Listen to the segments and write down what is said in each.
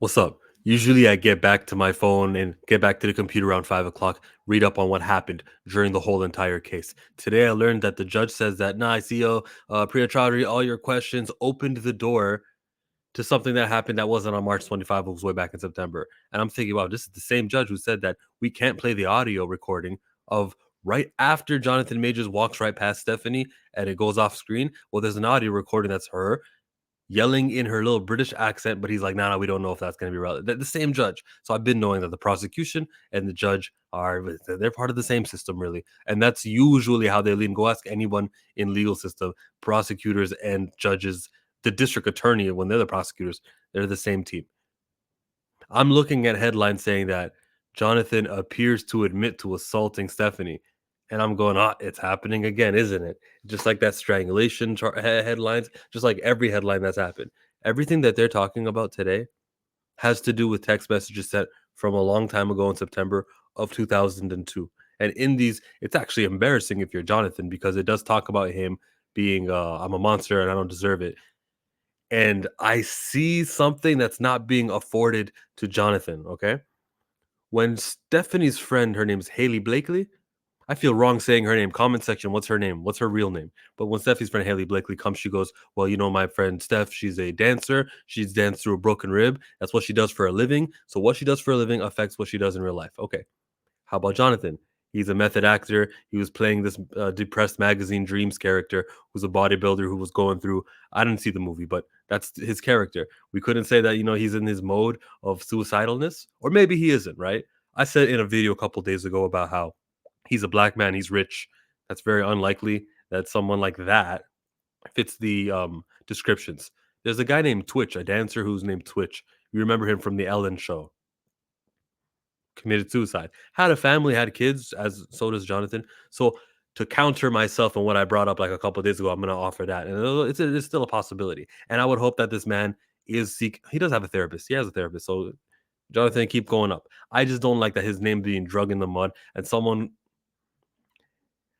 What's up? Usually I get back to my phone and get back to the computer around 5 o'clock, read up on what happened during the whole entire case. Today I learned that the judge says that, nah, CEO, Priya Chaudhary, all your questions opened the door to something that happened that wasn't on March 25, it was way back in September. And I'm thinking, wow, this is the same judge who said that we can't play the audio recording of right after Jonathan Majors walks right past Stephanie and it goes off screen. Well, there's an audio recording that's her yelling in her little British accent, but he's like, "No, no, we don't know if that's going to be relevant." The same judge. So I've been knowing that the prosecution and the judge are they're part of the same system, really, and that's usually how they lean. Go ask anyone in legal system, prosecutors and judges, the district attorney when they're the prosecutors, they're the same team. I'm looking at headlines saying that Jonathan appears to admit to assaulting Stephanie. And I'm going, it's happening again, isn't it? Just like that strangulation headlines, just like every headline that's happened. Everything that they're talking about today has to do with text messages sent from a long time ago in September of 2002. And in these, it's actually embarrassing if you're Jonathan because it does talk about him being, I'm a monster and I don't deserve it. And I see something that's not being afforded to Jonathan, okay? When Stephanie's friend, her name's Haley Blakely. I feel wrong saying her name. Comment section, what's her name? What's her real name? But when Stephanie's friend Haley Blakely comes, she goes, well, my friend Steph, she's a dancer. She's danced through a broken rib. That's what she does for a living. So what she does for a living affects what she does in real life. Okay. How about Jonathan? He's a method actor. He was playing this depressed magazine dreams character who's a bodybuilder who was going through. I didn't see the movie, but that's his character. We couldn't say that, he's in his mode of suicidalness, or maybe he isn't, right? I said in a video a couple days ago about how he's a black man, he's rich. That's very unlikely that someone like that fits the descriptions. There's a guy named Twitch, a dancer who's named Twitch. You remember him from the Ellen show, committed suicide, had a family, had kids, as so does Jonathan. So to counter myself and what I brought up like a couple of days ago, I'm going to offer that, and it's still a possibility. And I would hope that this man is seek. He does have a therapist. He has a therapist. So Jonathan, keep going up. I just don't like that his name being drug in the mud and someone.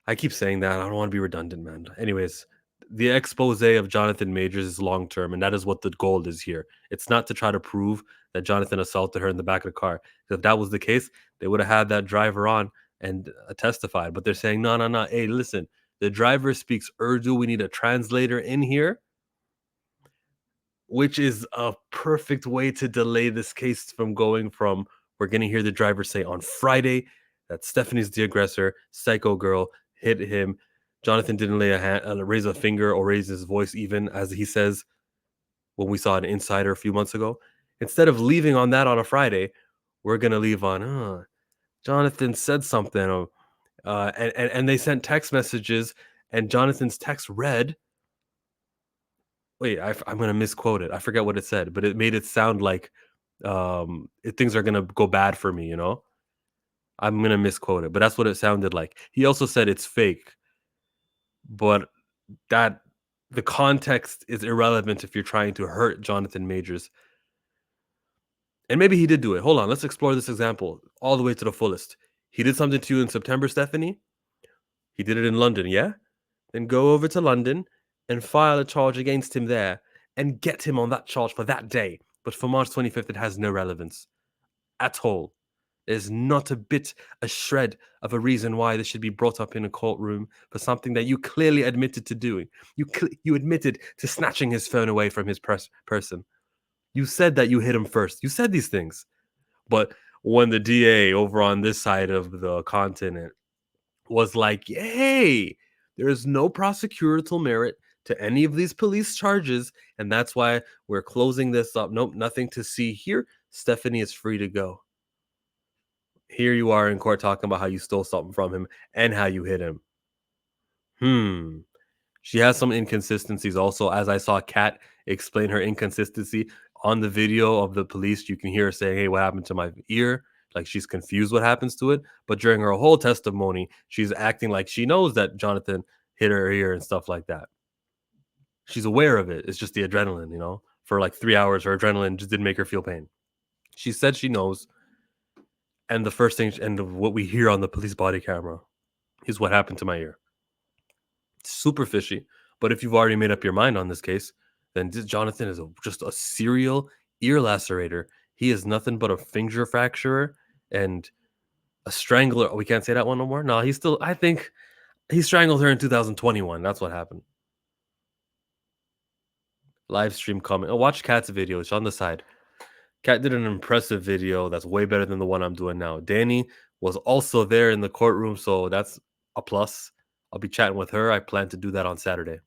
I keep saying that. I don't want to be redundant, man. Anyways, the expose of Jonathan Majors is long term, and that is what the goal is here. It's not to try to prove that Jonathan assaulted her in the back of the car. If that was the case, they would have had that driver on and testified. But they're saying, no, no, no. Hey, listen, the driver speaks Urdu. We need a translator in here, which is a perfect way to delay this case from going from we're going to hear the driver say on Friday that Stephanie's the aggressor, psycho girl hit him. Jonathan didn't lay a hand, raise a finger or raise his voice, even as he says when we saw an insider a few months ago. Instead of leaving on that on a Friday, we're going to leave on, Jonathan said something. And they sent text messages, and Jonathan's text read, wait, I'm gonna misquote it. I forget what it said, but it made it sound like things are gonna go bad for me. I'm gonna misquote it, but that's what it sounded like. He also said it's fake, but that the context is irrelevant if you're trying to hurt Jonathan Majors. And maybe he did do it. Hold on, let's explore this example all the way to the fullest. He did something to you in September, Stephanie. He did it in London, yeah? Then go over to London and file a charge against him there and get him on that charge for that day. But for March 25th, it has no relevance at all. There's not a shred of a reason why this should be brought up in a courtroom for something that you clearly admitted to doing. You admitted to snatching his phone away from his person. You said that you hit him first. You said these things. But when the DA over on this side of the continent was like, hey, there is no prosecutorial merit to any of these police charges, and that's why we're closing this up. Nope, nothing to see here. Stephanie is free to go. Here you are in court talking about how you stole something from him and how you hit him. She has some inconsistencies also. As I saw Kat explain her inconsistency on the video of the police, you can hear her saying, hey, what happened to my ear? Like she's confused what happens to it. But during her whole testimony, she's acting like she knows that Jonathan hit her ear and stuff like that. She's aware of it. It's just the adrenaline, For like 3 hours, her adrenaline just didn't make her feel pain. She said she knows. And the first thing, and what we hear on the police body camera is what happened to my ear. Super fishy. But if you've already made up your mind on this case, then Jonathan is just a serial ear lacerator. He is nothing but a finger fracturer and a strangler. Oh, we can't say that one no more? No, he's still I think he strangled her in 2021. That's what happened. Live stream comment. Oh, watch Cat's video. It's on the side. Cat did an impressive video that's way better than the one I'm doing now. Danny was also there in the courtroom, so that's a plus. I'll be chatting with her. I plan to do that on Saturday.